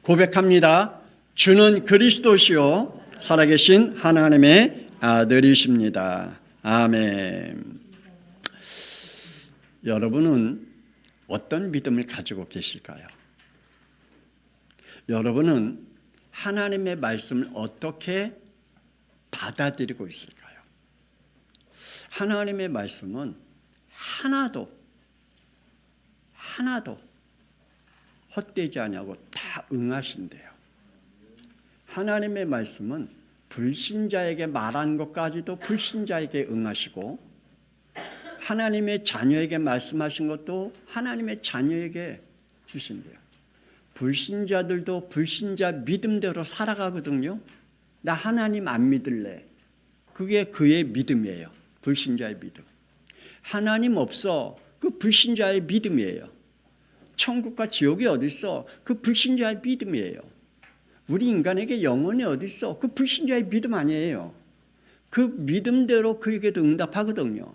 고백합니다. 주는 그리스도시요 살아계신 하나님의 아들이십니다. 아멘. 여러분은 어떤 믿음을 가지고 계실까요? 여러분은 하나님의 말씀을 어떻게 받아들이고 있을까요? 하나님의 말씀은 하나도 헛되지 않냐고 다 응하신대요. 하나님의 말씀은 불신자에게 말한 것까지도 불신자에게 응하시고, 하나님의 자녀에게 말씀하신 것도 하나님의 자녀에게 주신대요. 불신자들도 불신자 믿음대로 살아가거든요. 나 하나님 안 믿을래. 그게 그의 믿음이에요. 불신자의 믿음. 하나님 없어. 그 불신자의 믿음이에요. 천국과 지옥이 어디 있어? 그 불신자의 믿음이에요. 우리 인간에게 영혼이 어디 있어? 그 불신자의 믿음 아니에요. 그 믿음대로 그에게도 응답하거든요.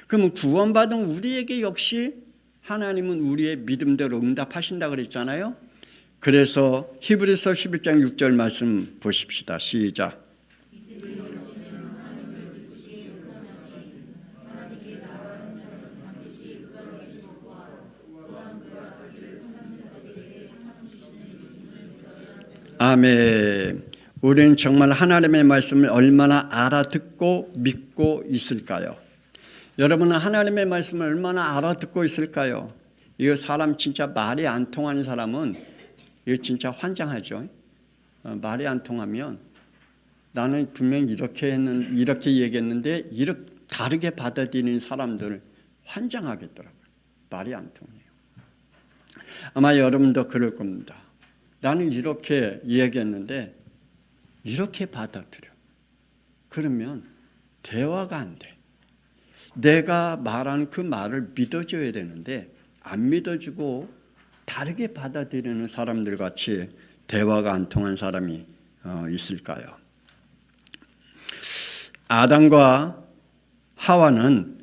그러면 구원받은 우리에게 역시 하나님은 우리의 믿음대로 응답하신다 그랬잖아요. 그래서 히브리서 11장 6절 말씀 보십시다. 시작. 아멘. 우리는 정말 하나님의 말씀을 얼마나 알아듣고 믿고 있을까요? 여러분은 하나님의 말씀을 얼마나 알아듣고 있을까요? 이거 사람 진짜 말이 안 통하는 사람은 이거 진짜 환장하죠. 말이 안 통하면 나는 분명히 이렇게 얘기했는데 이렇게 다르게 받아들이는 사람들을 환장하겠더라고요. 말이 안 통해요. 아마 여러분도 그럴 겁니다. 나는 이렇게 얘기했는데 이렇게 받아들여. 그러면 대화가 안 돼. 내가 말한 그 말을 믿어줘야 되는데 안 믿어주고 다르게 받아들이는 사람들 같이 대화가 안 통한 사람이 있을까요? 아담과 하와는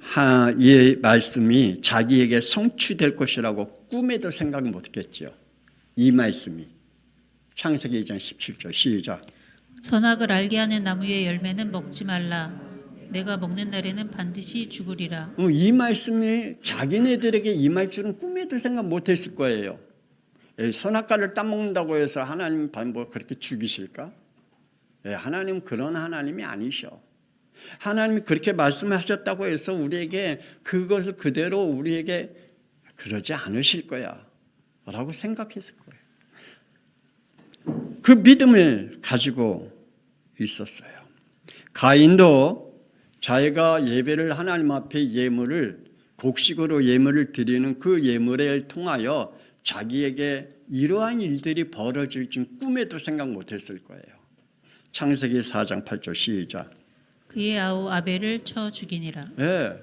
이 말씀이 자기에게 성취될 것이라고 꿈에도 생각 못했겠죠. 이 말씀이 창세기 2장 17절 시작. 선악을 알게 하는 나무의 열매는 먹지 말라. 내가 먹는 날에는 반드시 죽으리라. 이 말씀이 자기네들에게 임할 줄은 꿈에도 생각 못했을 거예요. 선악과를 따먹는다고 해서 하나님 뭐 그렇게 죽이실까? 하나님 그런 하나님이 아니셔. 하나님이 그렇게 말씀하셨다고 해서 우리에게 그것을 그대로 우리에게 그러지 않으실 거야 라고 생각했을 거예요. 그 믿음을 가지고 있었어요. 가인도 자기가 예배를 하나님 앞에 예물을 곡식으로 예물을 드리는 그 예물을 통하여 자기에게 이러한 일들이 벌어질 줄 꿈에도 생각 못했을 거예요. 창세기 4장 8절 시작. 그의 아우 아벨을 쳐 죽이니라. 네,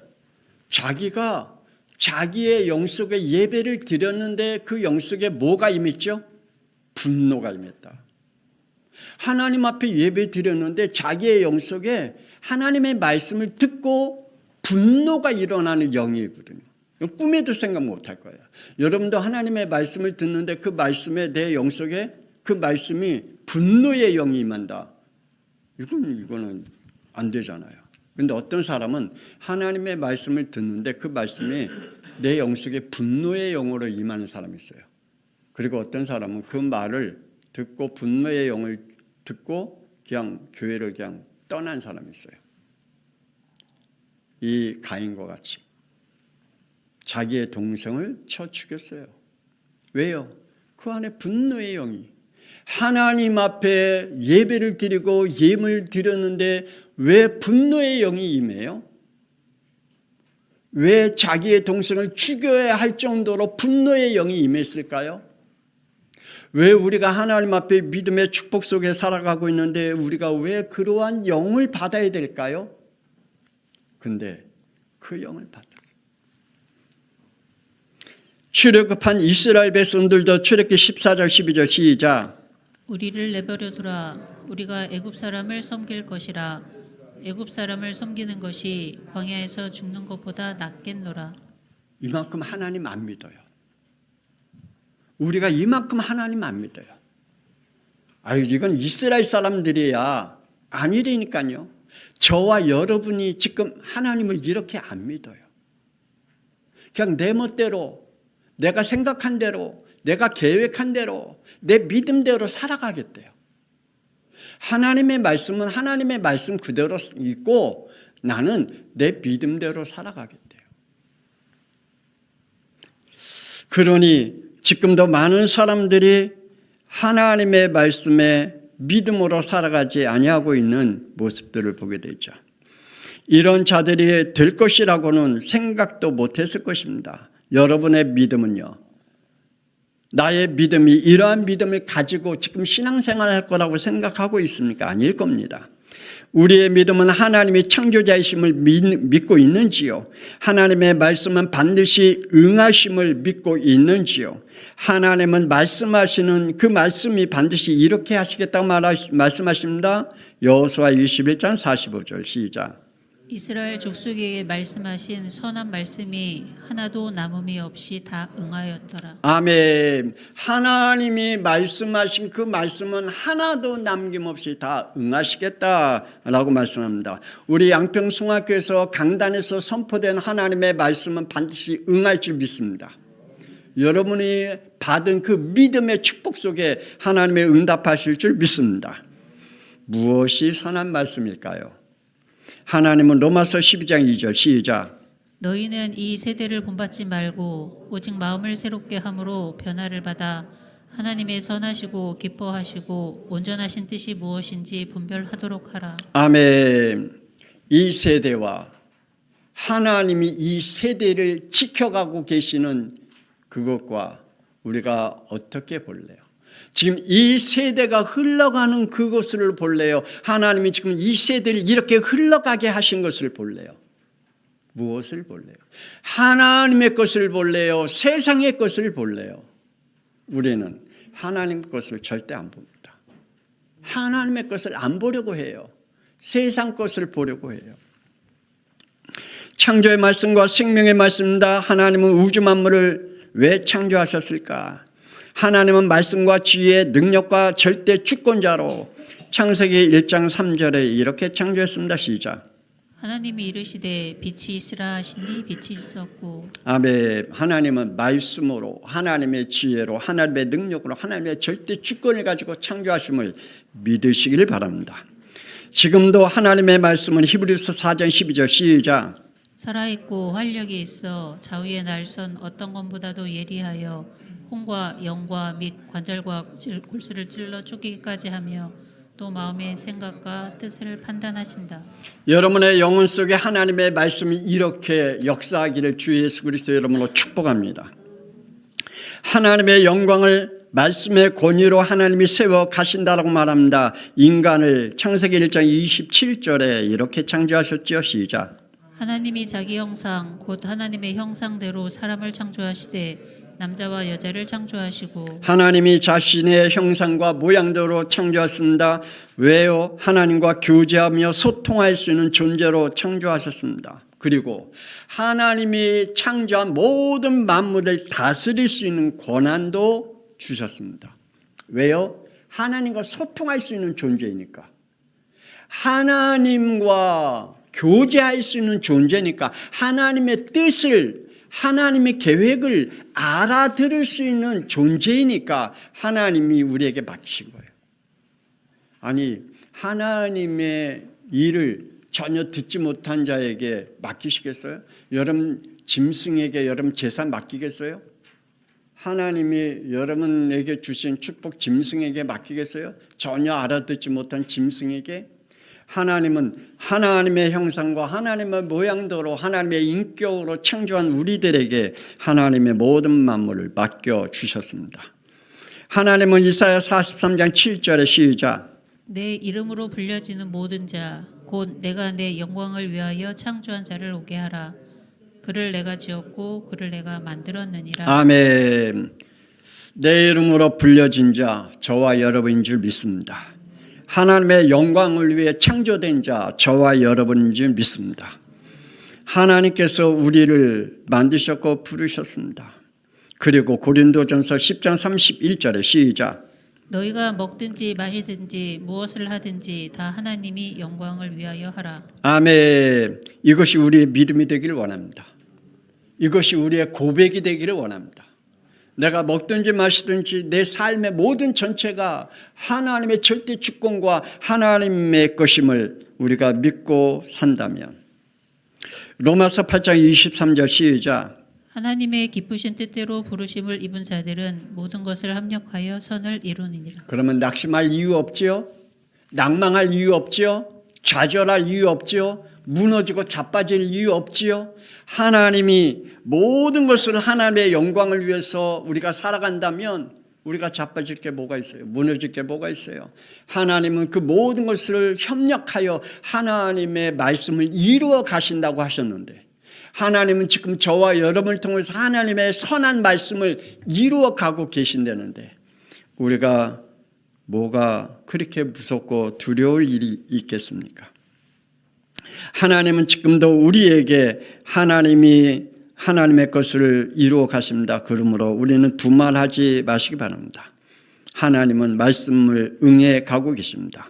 자기가 자기의 영속에 예배를 드렸는데 그 영속에 뭐가 임했죠? 분노가 임했다. 하나님 앞에 예배 드렸는데 자기의 영속에 하나님의 말씀을 듣고 분노가 일어나는 영이거든요. 꿈에도 생각 못할 거예요. 여러분도 하나님의 말씀을 듣는데 그 말씀에 내 영속에 그 말씀이 분노의 영이 임한다. 이거는 안 되잖아요. 그런데 어떤 사람은 하나님의 말씀을 듣는데 그 말씀이 내 영속에 분노의 영으로 임하는 사람이 있어요. 그리고 어떤 사람은 그 말을 듣고 분노의 영을 듣고 그냥 교회를 그냥 떠난 사람이 있어요. 이 가인과 같이 자기의 동생을 쳐 죽였어요. 왜요? 그 안에 분노의 영이. 하나님 앞에 예배를 드리고 예물을 드렸는데 왜 분노의 영이 임해요? 왜 자기의 동생을 죽여야 할 정도로 분노의 영이 임했을까요? 왜 우리가 하나님 앞에 믿음의 축복 속에 살아가고 있는데 우리가 왜 그러한 영을 받아야 될까요? 근데 그 영을 받았어요. 출애굽한 이스라엘 백성들도 출애굽기 14절 12절 시작. 우리를 내버려 두라. 우리가 애굽 사람을 섬길 것이라. 애굽 사람을 섬기는 것이 광야에서 죽는 것보다 낫겠노라. 이만큼 하나님 안 믿어요. 우리가 이만큼 하나님 안 믿어요. 아유, 이건 이스라엘 사람들이야. 아니라니까요. 저와 여러분이 지금 하나님을 이렇게 안 믿어요. 그냥 내 멋대로, 내가 생각한 대로, 내가 계획한 대로, 내 믿음대로 살아가겠대요. 하나님의 말씀은 하나님의 말씀 그대로 있고 나는 내 믿음대로 살아가겠대요. 그러니 지금도 많은 사람들이 하나님의 말씀에 믿음으로 살아가지 아니하고 있는 모습들을 보게 되죠. 이런 자들이 될 것이라고는 생각도 못했을 것입니다. 여러분의 믿음은요, 나의 믿음이 이러한 믿음을 가지고 지금 신앙생활을 할 거라고 생각하고 있습니까? 아닐 겁니다. 우리의 믿음은 하나님이 창조자이심을 믿고 있는지요? 하나님의 말씀은 반드시 응하심을 믿고 있는지요? 하나님은 말씀하시는 그 말씀이 반드시 이렇게 하시겠다고 말씀하십니다. 여호수아 21장 45절 시작. 이스라엘 족속에게 말씀하신 선한 말씀이 하나도 남음이 없이 다 응하였더라. 아멘. 하나님이 말씀하신 그 말씀은 하나도 남김없이 다 응하시겠다라고 말씀합니다. 우리 양평송학교에서 강단에서 선포된 하나님의 말씀은 반드시 응할 줄 믿습니다. 여러분이 받은 그 믿음의 축복 속에 하나님의 응답하실 줄 믿습니다. 무엇이 선한 말씀일까요? 하나님은 로마서 12장 2절 시작. 너희는 이 세대를 본받지 말고 오직 마음을 새롭게 함으로 변화를 받아 하나님의 선하시고 기뻐하시고 온전하신 뜻이 무엇인지 분별하도록 하라. 아멘. 이 세대와 하나님이 이 세대를 지켜가고 계시는 그것과 우리가 어떻게 볼래요? 지금 이 세대가 흘러가는 그것을 볼래요? 하나님이 지금 이 세대를 이렇게 흘러가게 하신 것을 볼래요? 무엇을 볼래요? 하나님의 것을 볼래요? 세상의 것을 볼래요? 우리는 하나님 것을 절대 안 봅니다. 하나님의 것을 안 보려고 해요. 세상 것을 보려고 해요. 창조의 말씀과 생명의 말씀입니다. 하나님은 우주 만물을 왜 창조하셨을까? 하나님은 말씀과 지혜의 능력과 절대 주권자로 창세기 1장 3절에 이렇게 창조했습니다. 시작. 하나님이 이르시되 빛이 있으라 하시니 빛이 있었고. 아멘. 하나님은 말씀으로, 하나님의 지혜로, 하나님의 능력으로, 하나님의 절대 주권을 가지고 창조하심을 믿으시길 바랍니다. 지금도 하나님의 말씀은 히브리서 4장 12절 시작. 살아있고 활력이 있어 좌우의 날선 어떤 것보다도 예리하여 혼과 영과 및 관절과 골수를 찔러 쪼개기까지 하며 또 마음의 생각과 뜻을 판단하신다. 여러분의 영혼 속에 하나님의 말씀이 이렇게 역사하기를 주 예수 그리스도 이름으로 축복합니다. 하나님의 영광을 말씀의 권위로 하나님이 세워 가신다라고 말합니다. 인간을 창세기 1장 27절에 이렇게 창조하셨지요. 시작. 하나님이 자기 형상 곧 하나님의 형상대로 사람을 창조하시되 남자와 여자를 창조하시고. 하나님이 자신의 형상과 모양대로 창조하셨습니다. 왜요? 하나님과 교제하며 소통할 수 있는 존재로 창조하셨습니다. 그리고 하나님이 창조한 모든 만물을 다스릴 수 있는 권한도 주셨습니다. 왜요? 하나님과 소통할 수 있는 존재이니까. 하나님과 교제할 수 있는 존재니까. 하나님의 뜻을, 하나님의 계획을 알아들을 수 있는 존재이니까 하나님이 우리에게 맡기신 거예요. 아니, 하나님의 일을 전혀 듣지 못한 자에게 맡기시겠어요? 여러분 짐승에게 여러분 재산 맡기겠어요? 하나님이 여러분에게 주신 축복 짐승에게 맡기겠어요? 전혀 알아듣지 못한 짐승에게? 하나님은 하나님의 형상과 하나님의 모양대로 하나님의 인격으로 창조한 우리들에게 하나님의 모든 만물을 맡겨주셨습니다. 하나님은 이사야 43장 7절에 시작. 내 이름으로 불려지는 모든 자 곧 내가 내 영광을 위하여 창조한 자를 오게 하라. 그를 내가 지었고 그를 내가 만들었느니라. 아멘. 내 이름으로 불려진 자 저와 여러분인 줄 믿습니다. 하나님의 영광을 위해 창조된 자 저와 여러분인 줄 믿습니다. 하나님께서 우리를 만드셨고 부르셨습니다. 그리고 고린도전서 10장 31절에 시작. 너희가 먹든지 마시든지 무엇을 하든지 다 하나님이 영광을 위하여 하라. 아멘. 이것이 우리의 믿음이 되기를 원합니다. 이것이 우리의 고백이 되기를 원합니다. 내가 먹든지 마시든지 내 삶의 모든 전체가 하나님의 절대 주권과 하나님의 것임을 우리가 믿고 산다면, 로마서 8장 23절 시작. 하나님의 기쁘신 뜻대로 부르심을 입은 자들은 모든 것을 합력하여 선을 이루느니라. 그러면 낙심할 이유 없지요? 낭망할 이유 없지요? 좌절할 이유 없지요? 무너지고 자빠질 이유 없지요? 하나님이 모든 것을 하나님의 영광을 위해서 우리가 살아간다면 우리가 자빠질 게 뭐가 있어요? 무너질 게 뭐가 있어요? 하나님은 그 모든 것을 협력하여 하나님의 말씀을 이루어 가신다고 하셨는데, 하나님은 지금 저와 여러분을 통해서 하나님의 선한 말씀을 이루어 가고 계신다는데, 우리가 뭐가 그렇게 무섭고 두려울 일이 있겠습니까? 하나님은 지금도 우리에게 하나님의 것을 이루어 가십니다. 그러므로 우리는 두말하지 마시기 바랍니다. 하나님은 말씀을 응해 가고 계십니다.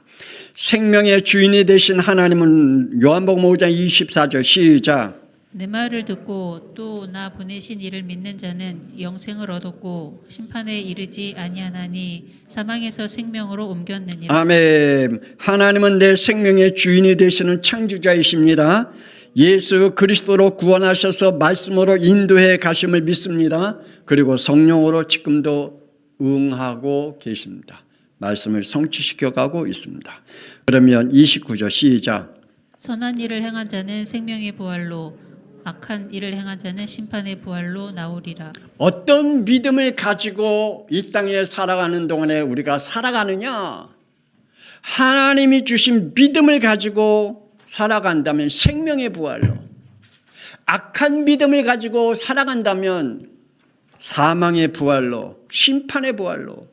생명의 주인이 되신 하나님은 요한복음 5장 24절 시작. 내 말을 듣고 또 나 보내신 이를 믿는 자는 영생을 얻었고 심판에 이르지 아니하나니 사망에서 생명으로 옮겼느니라. 아멘. 하나님은 내 생명의 주인이 되시는 창조자이십니다. 예수 그리스도로 구원하셔서 말씀으로 인도해 가심을 믿습니다. 그리고 성령으로 지금도 응하고 계십니다. 말씀을 성취시켜 가고 있습니다. 그러면 29절 시작. 선한 일을 행한 자는 생명의 부활로 악한 일을 행한 자는 심판의 부활로 나오리라. 어떤 믿음을 가지고 이 땅에 살아가는 동안에 우리가 살아가느냐? 하나님이 주신 믿음을 가지고 살아간다면 생명의 부활로, 악한 믿음을 가지고 살아간다면 사망의 부활로, 심판의 부활로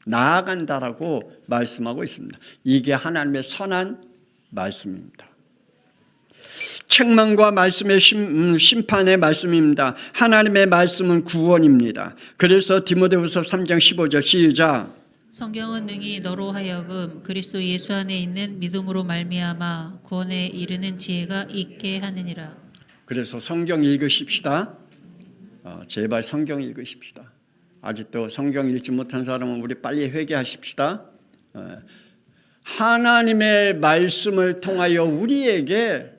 나아간다라고 말씀하고 있습니다. 이게 하나님의 선한 말씀입니다. 책망과 말씀의 심판의 말씀입니다. 하나님의 말씀은 구원입니다. 그래서 디모데후서 3장 15절 시작. 성경은 능히 너로 하여금 그리스도 예수 안에 있는 믿음으로 말미암아 구원에 이르는 지혜가 있게 하느니라. 그래서 성경 읽으십시다. 제발 성경 읽으십시다. 아직도 성경 읽지 못한 사람은 우리 빨리 회개하십시다. 하나님의 말씀을 통하여 우리에게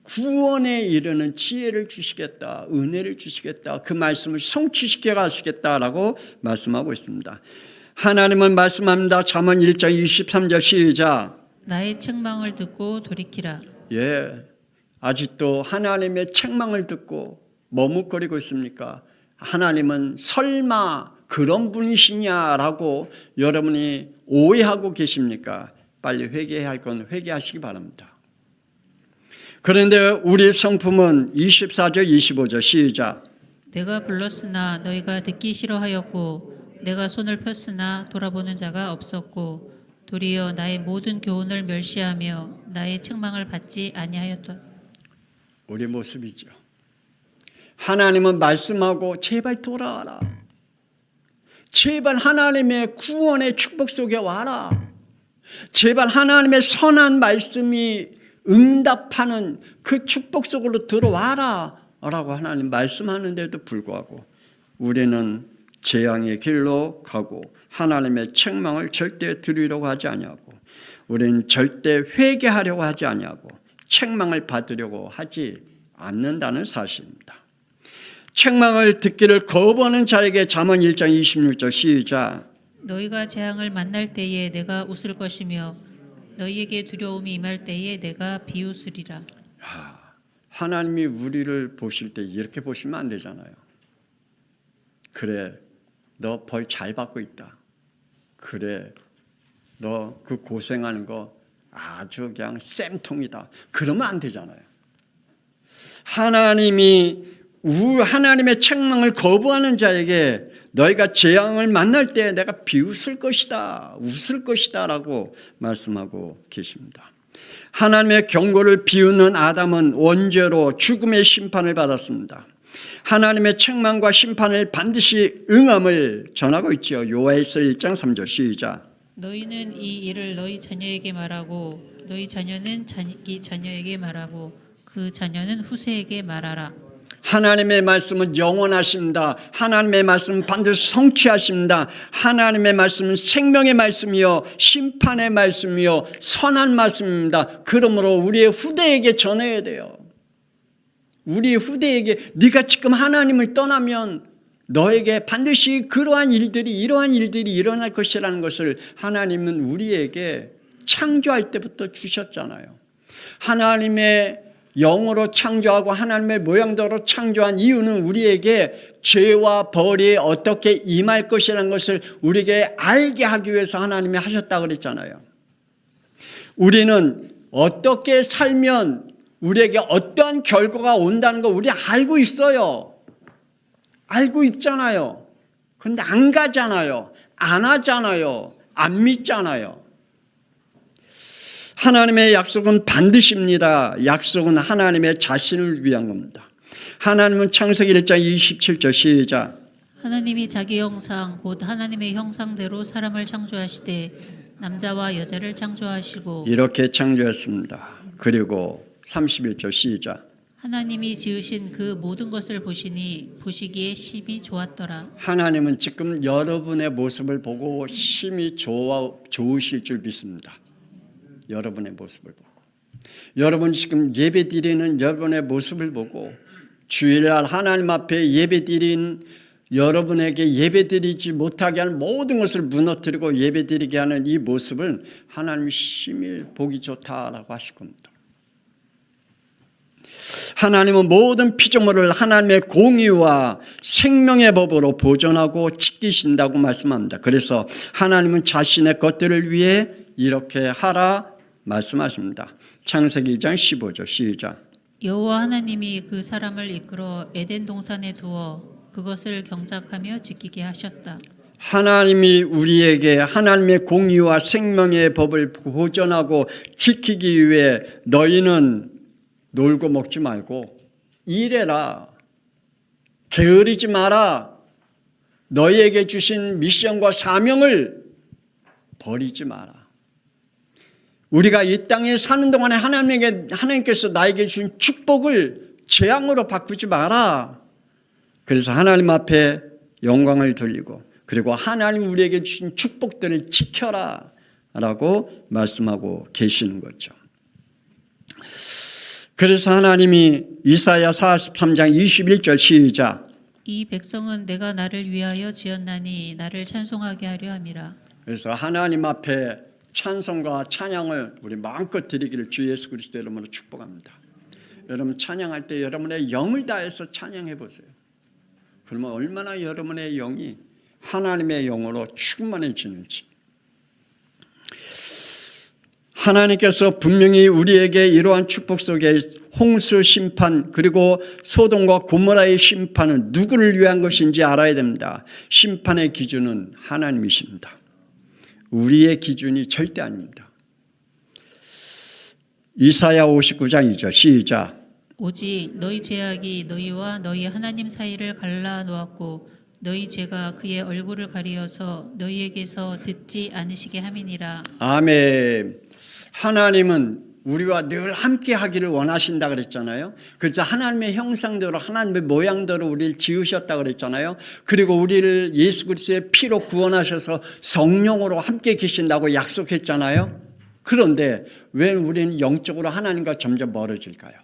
구원에 이르는 지혜를 주시겠다, 은혜를 주시겠다, 그 말씀을 성취시켜 가시겠다라고 말씀하고 있습니다. 하나님은 말씀합니다. 잠언 1장 23절 시작. 나의 책망을 듣고 돌이키라. 아직도 하나님의 책망을 듣고 머뭇거리고 있습니까? 하나님은 설마 그런 분이시냐라고 여러분이 오해하고 계십니까? 빨리 회개해야 할 건 회개하시기 바랍니다. 그런데 우리 성품은 24절 25절 시작. 내가 불렀으나 너희가 듣기 싫어하였고 내가 손을 폈으나 돌아보는 자가 없었고 도리어 나의 모든 교훈을 멸시하며 나의 책망을 받지 아니하였다. 우리 모습이죠. 하나님은 말씀하고 제발 돌아와라. 제발 하나님의 구원의 축복 속에 와라. 제발 하나님의 선한 말씀이 응답하는 그 축복 속으로 들어와라 라고 하나님 말씀하는데도 불구하고 우리는 재앙의 길로 가고 하나님의 책망을 절대 들으려고 하지 아니하고 우리는 절대 회개하려고 하지 아니하고 책망을 받으려고 하지 않는다는 사실입니다. 책망을 듣기를 거부하는 자에게 잠언 1장 26절 시작. 너희가 재앙을 만날 때에 내가 웃을 것이며 너희에게 두려움이 임할 때에 내가 비웃으리라. 하나님이 우리를 보실 때 이렇게 보시면 안 되잖아요. 그래, 너 벌 잘 받고 있다. 그래, 너 그 고생하는 거 아주 그냥 쌤통이다. 그러면 안 되잖아요. 하나님의 책망을 거부하는 자에게 너희가 재앙을 만날 때 내가 비웃을 것이다, 웃을 것이다 라고 말씀하고 계십니다. 하나님의 경고를 비웃는 아담은 원죄로 죽음의 심판을 받았습니다. 하나님의 책망과 심판을 반드시 응함을 전하고 있죠. 요엘서 1장 3절 시작. 너희는 이 일을 너희 자녀에게 말하고 너희 자녀는 자기 자녀에게 말하고 그 자녀는 후세에게 말하라. 하나님의 말씀은 영원하십니다. 하나님의 말씀은 반드시 성취하십니다. 하나님의 말씀은 생명의 말씀이요 심판의 말씀이요 선한 말씀입니다. 그러므로 우리의 후대에게 전해야 돼요. 우리 후대에게 네가 지금 하나님을 떠나면 너에게 반드시 이러한 일들이 일어날 것이라는 것을 하나님은 우리에게 창조할 때부터 주셨잖아요. 하나님의 영으로 창조하고 하나님의 모양대로 창조한 이유는 우리에게 죄와 벌이 어떻게 임할 것이라는 것을 우리에게 알게 하기 위해서 하나님이 하셨다고 그랬잖아요. 우리는 어떻게 살면 우리에게 어떠한 결과가 온다는 거 우리 알고 있어요. 알고 있잖아요. 그런데 안 가잖아요. 안 하잖아요. 안 믿잖아요. 하나님의 약속은 반드시입니다. 약속은 하나님의 자신을 위한 겁니다. 하나님은 창세기 1장 27절 시작. 하나님이 자기 형상 곧 하나님의 형상대로 사람을 창조하시되 남자와 여자를 창조하시고 이렇게 창조했습니다. 그리고 31절 시작. 하나님이 지으신 그 모든 것을 보시니 보시기에 심히 좋았더라. 하나님은 지금 여러분의 모습을 보고 심히 좋으실 줄 믿습니다. 여러분의 모습을 보고. 여러분이 지금 예배드리는 여러분의 모습을 보고 주일날 하나님 앞에 예배드린 여러분에게 예배드리지 못하게 하는 모든 것을 무너뜨리고 예배드리게 하는 이 모습을 하나님이 심히 보기 좋다라고 하실 겁니다. 하나님은 모든 피조물을 하나님의 공의와 생명의 법으로 보존하고 지키신다고 말씀합니다. 그래서 하나님은 자신의 것들을 위해 이렇게 하라 말씀하십니다. 창세기 2장 15절 시작. 여호와 하나님이 그 사람을 이끌어 에덴 동산에 두어 그것을 경작하며 지키게 하셨다. 하나님이 우리에게 하나님의 공의와 생명의 법을 보존하고 지키기 위해 너희는 놀고 먹지 말고 일해라. 게으르지 마라. 너희에게 주신 미션과 사명을 버리지 마라. 우리가 이 땅에 사는 동안에 하나님께서 나에게 주신 축복을 재앙으로 바꾸지 마라. 그래서 하나님 앞에 영광을 돌리고 그리고 하나님 우리에게 주신 축복들을 지켜라 라고 말씀하고 계시는 거죠. 그래서 하나님이 이사야 43장 21절 시작. 이 백성은 내가 나를 위하여 지었나니 나를 찬송하게 하려 함이라. 그래서 하나님 앞에 찬송과 찬양을 우리 마음껏 드리기를 주 예수 그리스도 이름으로 축복합니다. 여러분 찬양할 때 여러분의 영을 다해서 찬양해 보세요. 그러면 얼마나 여러분의 영이 하나님의 영으로 충만해지는지. 하나님께서 분명히 우리에게 이러한 축복 속에 홍수 심판 그리고 소돔과 고모라의 심판은 누구를 위한 것인지 알아야 됩니다. 심판의 기준은 하나님이십니다. 우리의 기준이 절대 아닙니다. 이사야 59장이죠. 시작. 오직 너희 죄악이 너희와 너희 하나님 사이를 갈라 놓았고 너희 죄가 그의 얼굴을 가리어서 너희에게서 듣지 않으시게 함이니라. 아멘. 하나님은 우리와 늘 함께 하기를 원하신다 그랬잖아요. 그래서 하나님의 형상대로 하나님의 모양대로 우리를 지으셨다 그랬잖아요. 그리고 우리를 예수 그리스도의 피로 구원하셔서 성령으로 함께 계신다고 약속했잖아요. 그런데 왜 우리는 영적으로 하나님과 점점 멀어질까요?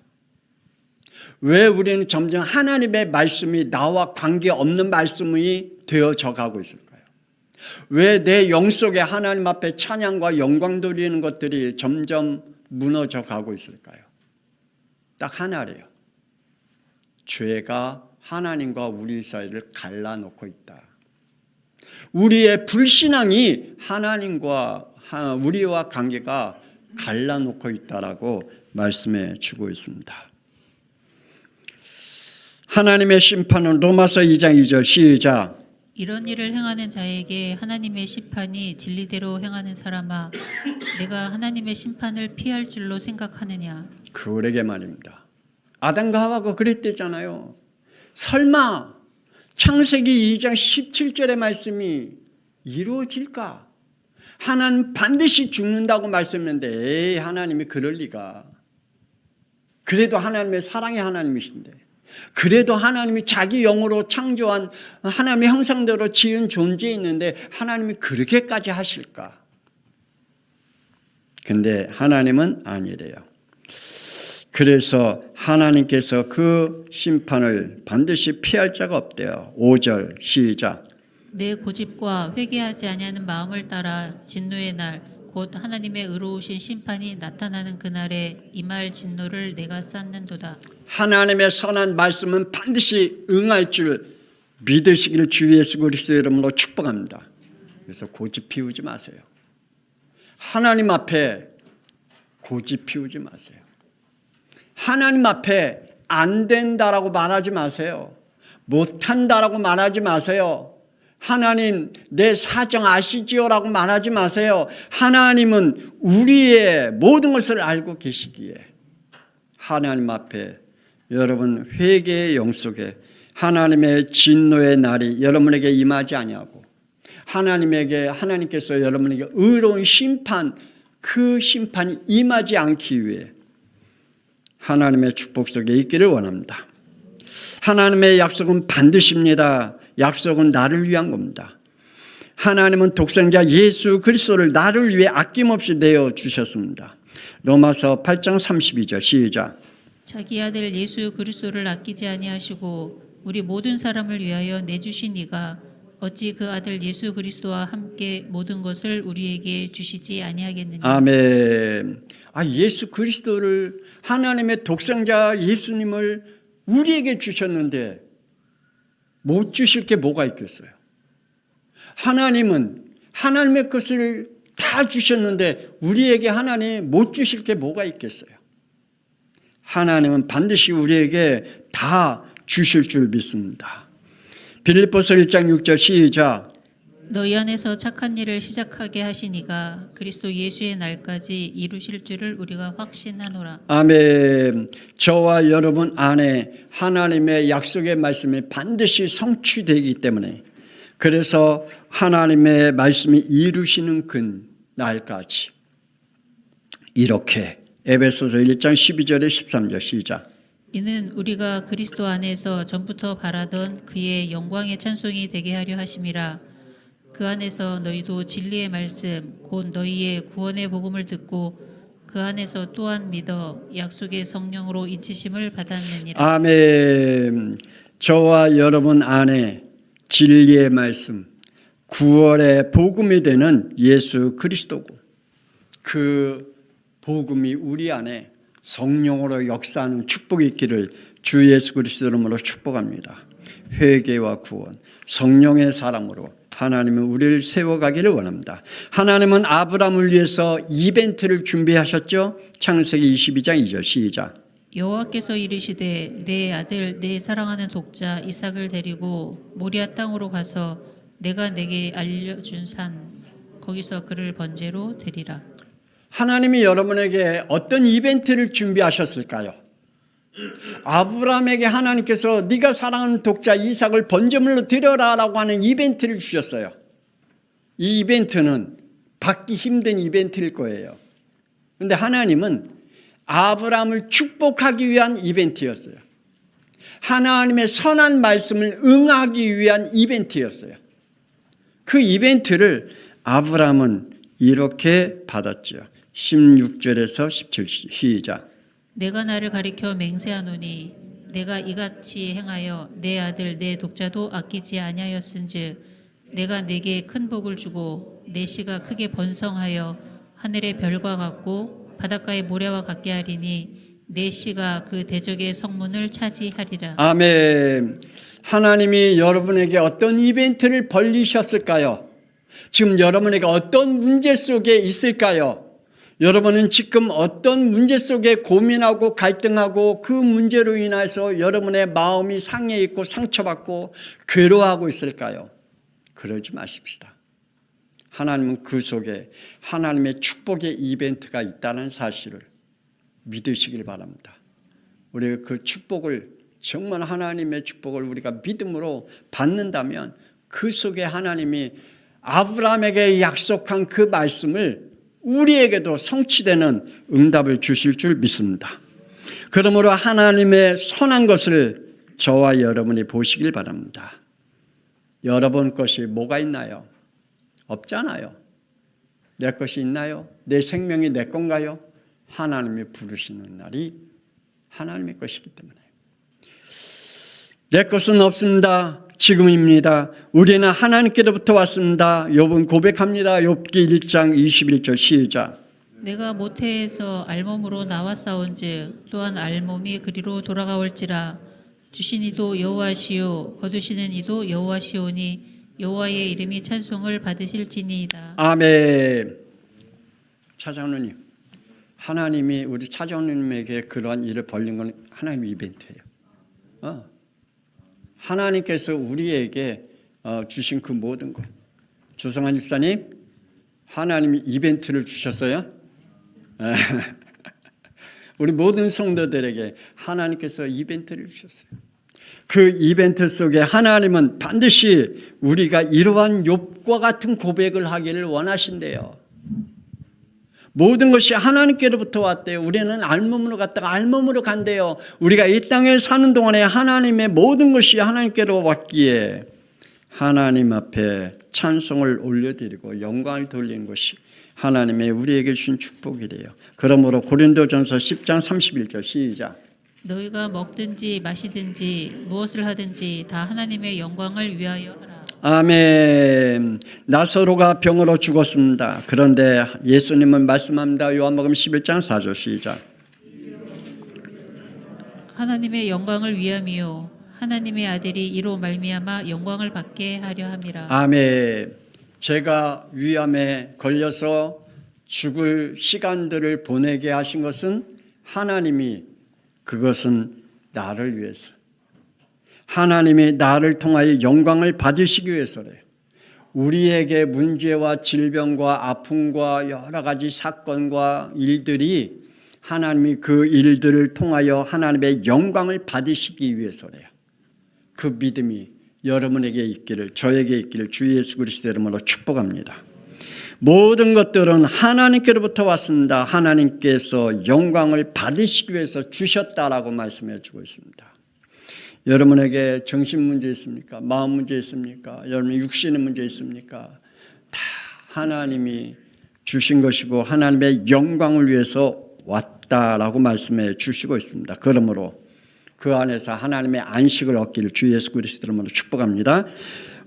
왜 우리는 점점 하나님의 말씀이 나와 관계없는 말씀이 되어져 가고 있을까요? 왜 내 영 속에 하나님 앞에 찬양과 영광 돌리는 것들이 점점 무너져 가고 있을까요? 딱 하나래요. 죄가 하나님과 우리 사이를 갈라놓고 있다. 우리의 불신앙이 하나님과 우리와 관계가 갈라놓고 있다라고 말씀해 주고 있습니다. 하나님의 심판은 로마서 2장 2절 시작. 이런 일을 행하는 자에게 하나님의 심판이 진리대로 행하는 사람아 내가 하나님의 심판을 피할 줄로 생각하느냐. 그러게 말입니다. 아담과 하와가 그랬대잖아요. 설마 창세기 2장 17절의 말씀이 이루어질까? 하나님 반드시 죽는다고 말씀했는데 에이, 하나님이 그럴 리가. 그래도 하나님의 사랑의 하나님이신데, 그래도 하나님이 자기 영으로 창조한 하나님의 형상대로 지은 존재에 있는데 하나님이 그렇게까지 하실까? 근데 하나님은 아니래요. 그래서 하나님께서 그 심판을 반드시 피할 자가 없대요. 5절 시작. 내 고집과 회개하지 아니하는 마음을 따라 진노의 날 곧 하나님의 의로우신 심판이 나타나는 그날에 임할 진노를 내가 쌓는도다. 하나님의 선한 말씀은 반드시 응할 줄 믿으시기를 주 예수 그리스도 이름으로 축복합니다. 그래서 고집 피우지 마세요. 하나님 앞에 고집 피우지 마세요. 하나님 앞에 안 된다라고 말하지 마세요. 못한다라고 말하지 마세요. 하나님 내 사정 아시지요라고 말하지 마세요. 하나님은 우리의 모든 것을 알고 계시기에 하나님 앞에 여러분 회개의 영 속에 하나님의 진노의 날이 여러분에게 임하지 아니하고 하나님께서 여러분에게 의로운 심판, 그 심판이 임하지 않기 위해 하나님의 축복 속에 있기를 원합니다. 하나님의 약속은 반드시입니다. 약속은 나를 위한 겁니다. 하나님은 독생자 예수 그리스도를 나를 위해 아낌없이 내어주셨습니다. 로마서 8장 32절 시작. 자기 아들 예수 그리스도를 아끼지 아니하시고 우리 모든 사람을 위하여 내주신 이가 어찌 그 아들 예수 그리스도와 함께 모든 것을 우리에게 주시지 아니하겠느냐. 아멘. 예수 그리스도를 하나님의 독생자 예수님을 우리에게 주셨는데 못 주실 게 뭐가 있겠어요? 하나님은 하나님의 것을 다 주셨는데 우리에게 하나님 못 주실 게 뭐가 있겠어요? 하나님은 반드시 우리에게 다 주실 줄 믿습니다. 빌립보서 1장 6절 시작. 너희 안에서 착한 일을 시작하게 하시니가 그리스도 예수의 날까지 이루실 줄을 우리가 확신하노라. 아멘. 저와 여러분 안에 하나님의 약속의 말씀이 반드시 성취되기 때문에 그래서 하나님의 말씀이 이루시는 그 날까지 이렇게 에베소서 1장 12절에 13절 시작. 이는 우리가 그리스도 안에서 전부터 바라던 그의 영광의 찬송이 되게 하려 하심이라. 그 안에서 너희도 진리의 말씀 곧 너희의 구원의 복음을 듣고 그 안에서 또한 믿어 약속의 성령으로 인치심을 받았느니라. 아멘. 저와 여러분 안에 진리의 말씀, 구원의 복음이 되는 예수 그리스도고 그 복음이 우리 안에 성령으로 역사하는 축복이 있기를 주 예수 그리스도 이름으로 축복합니다. 회개와 구원, 성령의 사랑으로 하나님은 우리를 세워가기를 원합니다. 하나님은 아브라함을 위해서 이벤트를 준비하셨죠. 창세기 22장 2절 시작. 여호와께서 이르시되 내 아들 내 사랑하는 독자 이삭을 데리고 모리아 땅으로 가서 내가 내게 알려준 산 거기서 그를 번제로 드리라. 하나님이 여러분에게 어떤 이벤트를 준비하셨을까요? 아브라함에게 하나님께서 네가 사랑하는 독자 이삭을 번제물로 드려라라고 하는 이벤트를 주셨어요. 이 이벤트는 받기 힘든 이벤트일 거예요. 그런데 하나님은 아브라함을 축복하기 위한 이벤트였어요. 하나님의 선한 말씀을 응하기 위한 이벤트였어요. 그 이벤트를 아브라함은 이렇게 받았죠. 16절에서 17절 시작. 내가 나를 가리켜 맹세하노니 내가 이같이 행하여 내 아들 내 독자도 아끼지 아니하였은즉 내가 내게 큰 복을 주고 내 씨가 크게 번성하여 하늘의 별과 같고 바닷가의 모래와 같게 하리니 내 씨가 그 대적의 성문을 차지하리라. 아멘. 하나님이 여러분에게 어떤 이벤트를 벌리셨을까요? 지금 여러분에게 어떤 문제 속에 있을까요? 여러분은 지금 어떤 문제 속에 고민하고 갈등하고 그 문제로 인해서 여러분의 마음이 상해 있고 상처받고 괴로워하고 있을까요? 그러지 마십시다. 하나님은 그 속에 하나님의 축복의 이벤트가 있다는 사실을 믿으시길 바랍니다. 우리가 그 축복을 정말 하나님의 축복을 우리가 믿음으로 받는다면 그 속에 하나님이 아브라함에게 약속한 그 말씀을 우리에게도 성취되는 응답을 주실 줄 믿습니다. 그러므로 하나님의 선한 것을 저와 여러분이 보시길 바랍니다. 여러분 것이 뭐가 있나요? 없잖아요. 내 것이 있나요? 내 생명이 내 건가요? 하나님이 부르시는 날이 하나님의 것이기 때문에. 내 것은 없습니다. 지금입니다. 우리는 하나님께로부터 왔습니다. 욥은 고백합니다. 욥기 1장 21절 시작. 내가 모태에서 알몸으로 나와 싸운즉 또한 알몸이 그리로 돌아가올지라. 주신 이도 여호와시요 거두시는 이도 여호와시오니 여호와의 이름이 찬송을 받으실지니이다. 아멘. 차장로님, 하나님이 우리 차장로님에게 그러한 일을 벌린 건 하나님의 이벤트예요. 하나님께서 우리에게 주신 그 모든 것. 조성환 집사님, 하나님이 이벤트를 주셨어요. 우리 모든 성도들에게 하나님께서 이벤트를 주셨어요. 그 이벤트 속에 하나님은 반드시 우리가 이러한 욥과 같은 고백을 하기를 원하신대요. 모든 것이 하나님께로부터 왔대요. 우리는 알몸으로 갔다가 알몸으로 간대요. 우리가 이 땅에 사는 동안에 하나님의 모든 것이 하나님께로 왔기에 하나님 앞에 찬송을 올려드리고 영광을 돌리는 것이 하나님의 우리에게 주신 축복이래요. 그러므로 고린도전서 10장 31절 시작. 너희가 먹든지 마시든지 무엇을 하든지 다 하나님의 영광을 위하여 하라. 아멘. 나사로가 병으로 죽었습니다. 그런데 예수님은 말씀합니다. 요한복음 11장 4절 시작. 하나님의 영광을 위함이요 하나님의 아들이 이로 말미암아 영광을 받게 하려 함이라. 아멘. 제가 위암에 걸려서 죽을 시간들을 보내게 하신 것은 하나님이 그것은 나를 위해서, 하나님이 나를 통하여 영광을 받으시기 위해서래요. 우리에게 문제와 질병과 아픔과 여러 가지 사건과 일들이 하나님이 그 일들을 통하여 하나님의 영광을 받으시기 위해서래요. 그 믿음이 여러분에게 있기를, 저에게 있기를 주 예수 그리스도 이름으로 축복합니다. 모든 것들은 하나님께로부터 왔습니다. 하나님께서 영광을 받으시기 위해서 주셨다라고 말씀해 주고 있습니다. 여러분에게 정신 문제 있습니까? 마음 문제 있습니까? 여러분 육신의 문제 있습니까? 다 하나님이 주신 것이고 하나님의 영광을 위해서 왔다라고 말씀해 주시고 있습니다. 그러므로 그 안에서 하나님의 안식을 얻기를 주 예수 그리스도 이름으로 축복합니다.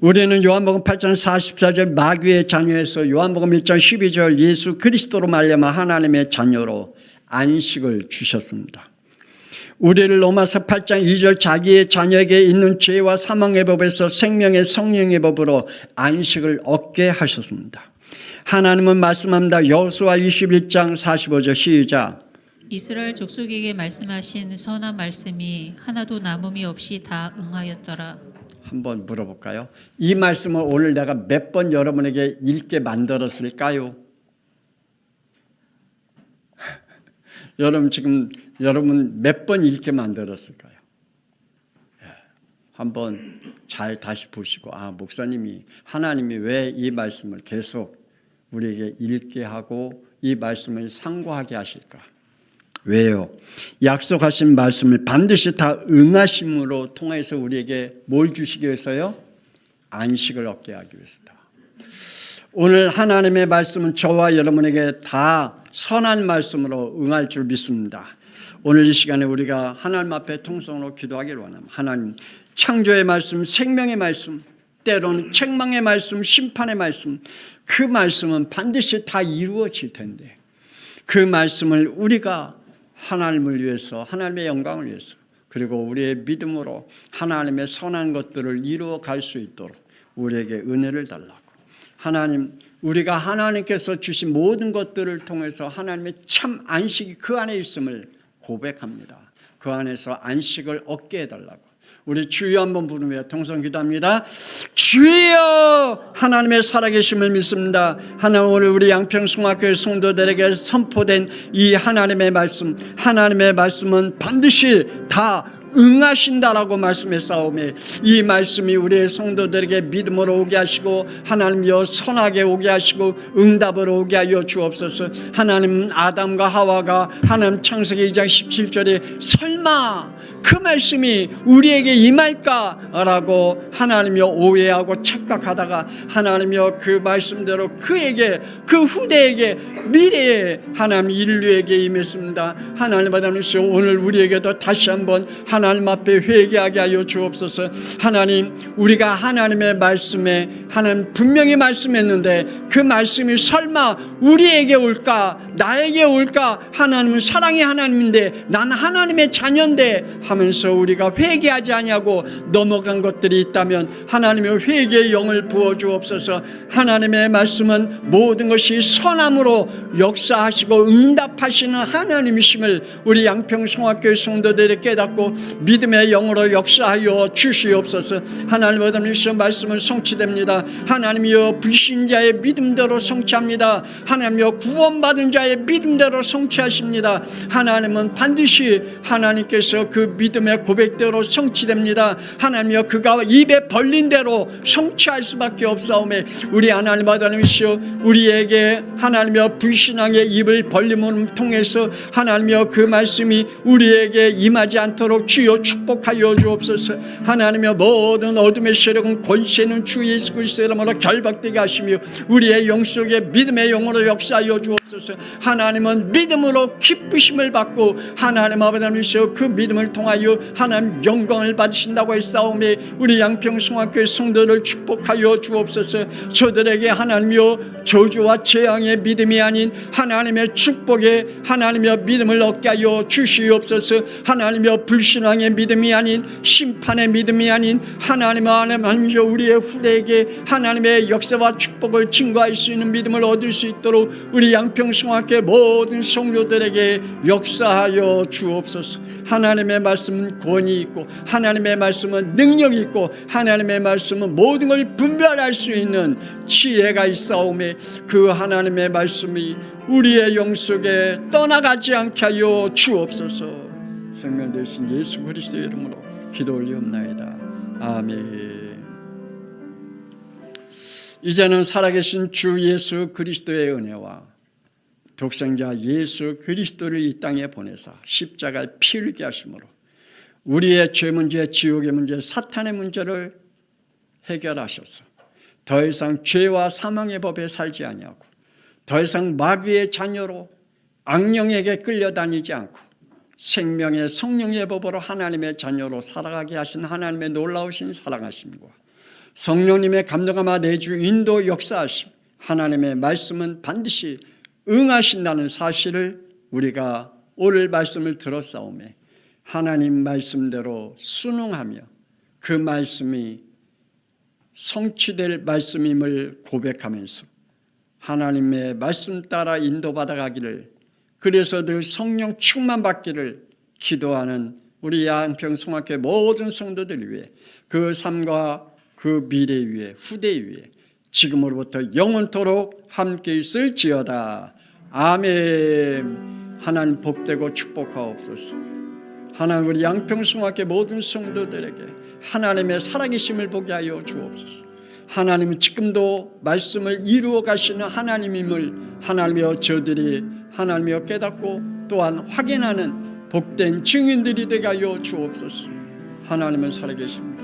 우리는 요한복음 8장 44절 마귀의 자녀에서 요한복음 1장 12절 예수 그리스도로 말미암아 하나님의 자녀로 안식을 주셨습니다. 우리를 로마서 8장 2절 자기의 자녀에게 있는 죄와 사망의 법에서 생명의 성령의 법으로 안식을 얻게 하셨습니다. 하나님은 말씀합니다. 여호수아 21장 45절 시작. 이스라엘 족속에게 말씀하신 선한 말씀이 하나도 남음이 없이 다 응하였더라. 한번 물어볼까요? 이 말씀을 오늘 내가 몇 번 여러분에게 읽게 만들었을까요? 여러분 몇 번 읽게 만들었을까요? 한번 잘 다시 보시고 목사님이 하나님이 왜 이 말씀을 계속 우리에게 읽게 하고 이 말씀을 상고하게 하실까? 왜요? 약속하신 말씀을 반드시 다 응하심으로 통해서 우리에게 뭘 주시기 위해서요? 안식을 얻게 하기 위해서다. 오늘 하나님의 말씀은 저와 여러분에게 다 선한 말씀으로 응할 줄 믿습니다. 오늘 이 시간에 우리가 하나님 앞에 통성으로 기도하기를 원합니다. 하나님, 창조의 말씀, 생명의 말씀, 때로는 책망의 말씀, 심판의 말씀, 그 말씀은 반드시 다 이루어질 텐데 그 말씀을 우리가 하나님을 위해서, 하나님의 영광을 위해서, 그리고 우리의 믿음으로 하나님의 선한 것들을 이루어 갈 수 있도록 우리에게 은혜를 달라고. 하나님, 우리가 하나님께서 주신 모든 것들을 통해서 하나님의 참 안식이 그 안에 있음을 고백합니다. 그 안에서 안식을 얻게 해달라고. 우리 주여 한번 부르며 통성 기도합니다. 주여! 하나님의 살아계심을 믿습니다. 하나님, 오늘 우리 양평송학교의 성도들에게 선포된 이 하나님의 말씀, 하나님의 말씀은 반드시 다 응하신다라고 말씀했사오매 이 말씀이 우리의 성도들에게 믿음으로 오게 하시고 하나님이여 선하게 오게 하시고 응답으로 오게 하여 주옵소서. 하나님 아담과 하와가 하나님 창세기 2장 17절에 설마 그 말씀이 우리에게 임할까라고 하나님이여 오해하고 착각하다가 하나님이여 그 말씀대로 그에게 그 후대에게 미래에 하나님 인류에게 임했습니다. 하나님 아버지 오늘 우리에게도 다시 한번 하나님 앞에 회개하게 하여 주옵소서. 하나님 우리가 하나님의 말씀에 하나님 분명히 말씀했는데 그 말씀이 설마 우리에게 올까 나에게 올까 하나님은 사랑의 하나님인데 나는 하나님의 자녀인데 하면서 우리가 회개하지 아니하고 넘어간 것들이 있다면 하나님의 회개의 영을 부어주옵소서. 하나님의 말씀은 모든 것이 선함으로 역사하시고 응답하시는 하나님이심을 우리 양평성학교의 성도들이 깨닫고 믿음의 영으로 역사하여 주시옵소서. 하나님 아버지 말씀은 성취됩니다. 하나님이여 불신자의 믿음대로 성취합니다. 하나님이여 구원받은 자의 믿음대로 성취하십니다. 하나님은 반드시 하나님께서 그 믿음의 고백대로 성취됩니다. 하나님이여 그가 입에 벌린 대로 성취할 수밖에 없사오매 우리 하나님 아버지시여 우리에게 하나님이여 불신앙의 입을 벌림을 통해서 하나님이여 그 말씀이 우리에게 임하지 않도록 주여 축복하여 주옵소서. 하나님이여 모든 어둠의 세력은 권세는 주 예수 그리스도의 이름으로 결박되게 하시며 우리의 영 속에 믿음의 영으로 역사하여 주옵소서. 하나님은 믿음으로 기쁘심을 받고 하나님 아버지시여 그 믿음을 통하여 하나님 영광을 받으신다고 했사오매 우리 양평성학교의 성도를 축복하여 주옵소서. 저들에게 하나님이여 저주와 재앙의 믿음이 아닌 하나님의 축복에 하나님의 믿음을 얻게 하여 주시옵소서. 하나님의 불신앙의 믿음이 아닌 심판의 믿음이 아닌 하나님의 우리의 후대에게 하나님의 역사와 축복을 증거할 수 있는 믿음을 얻을 수 있도록 우리 양평성학교의 모든 성도들에게 역사하여 주옵소서. 하나님의 말씀은 권위 있고 하나님의 말씀은 능력이 있고 하나님의 말씀은 모든 걸 분별할 수 있는 지혜가 있사오매 그 하나님의 말씀이 우리의 영 속에 떠나가지 않게 하여 주옵소서. 생명 되신 예수 그리스도의 이름으로 기도 올리옵나이다. 아멘. 이제는 살아계신 주 예수 그리스도의 은혜와 독생자 예수 그리스도를 이 땅에 보내사 십자가에 피 흘리게 하심으로 우리의 죄 문제, 지옥의 문제, 사탄의 문제를 해결하셔서 더 이상 죄와 사망의 법에 살지 아니하고 더 이상 마귀의 자녀로 악령에게 끌려다니지 않고 생명의 성령의 법으로 하나님의 자녀로 살아가게 하신 하나님의 놀라우신 사랑하심과 성령님의 감동하마 내주 인도 역사하심 하나님의 말씀은 반드시 응하신다는 사실을 우리가 오늘 말씀을 들었사오매 하나님 말씀대로 순응하며 그 말씀이 성취될 말씀임을 고백하면서 하나님의 말씀 따라 인도받아가기를 그래서 늘 성령 충만받기를 기도하는 우리 양평성학교의 모든 성도들 위해 그 삶과 그 미래 위에 후대 위에 지금으로부터 영원토록 함께 있을지어다. 아멘. 하나님 복되고 축복하옵소서. 하나님 우리 양평성학교 모든 성도들에게 하나님의 살아계심을 보게 하여 주옵소서. 하나님은 지금도 말씀을 이루어 가시는 하나님임을 하나님이여 저들이 하나님이여 깨닫고 또한 확인하는 복된 증인들이 되게 하여 주옵소서. 하나님은 살아계십니다.